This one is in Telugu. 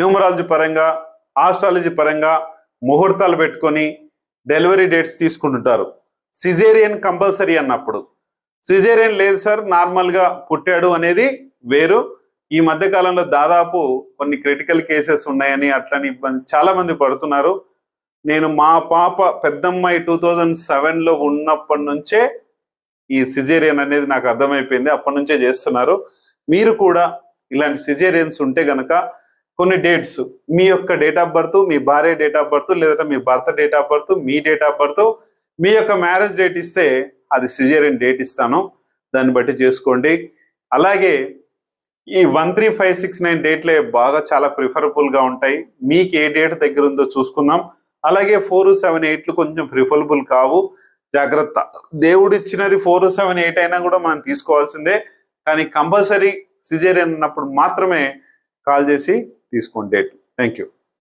న్యూమరాలజీ పరంగా, ఆస్ట్రాలజీ పరంగా ముహూర్తాలు పెట్టుకొని డెలివరీ డేట్స్ తీసుకుంటుంటారు. సిజేరియన్ కంపల్సరీ అన్నప్పుడు, సిజేరియన్ లేదు సార్ నార్మల్గా పుట్టాడు అనేది వేరు. ఈ మధ్య కాలంలో దాదాపు కొన్ని క్రిటికల్ కేసెస్ ఉన్నాయని అట్లని చాలా మంది పడుతున్నారు. నేను మా పాప పెద్దమ్మాయి 2007లో ఉన్నప్పటి నుంచే ఈ సిజేరియన్ అనేది నాకు అర్థమైపోయింది. అప్పటి నుంచే చేస్తున్నారు. మీరు కూడా ఇలాంటి సిజేరియన్స్ ఉంటే గనక కొన్ని డేట్స్, మీ యొక్క డేట్ ఆఫ్ బర్త్, మీ భార్య డేట్ ఆఫ్ బర్త్, లేదా మీ భర్త డేట్ ఆఫ్ బర్త్, మీ డేట్ ఆఫ్ బర్త్, మీ యొక్క మ్యారేజ్ డేట్ ఇస్తే అది సిజేరియన్ డేట్ ఇస్తాను, దాన్ని బట్టి చేసుకోండి. అలాగే ఈ 13569 డేట్లే బాగా చాలా ప్రిఫరబుల్గా ఉంటాయి. మీకు ఏ డేట్ దగ్గర ఉందో చూసుకుందాం. అలాగే 478 కొంచెం ప్రిఫరబుల్ కావు, జాగ్రత్త. దేవుడు ఇచ్చినది 478 అయినా కూడా మనం తీసుకోవాల్సిందే. కానీ కంపల్సరీ సిజేరియన్ అన్నప్పుడు మాత్రమే కాల్ చేసి తీసుకోండి డేట్. Thank you.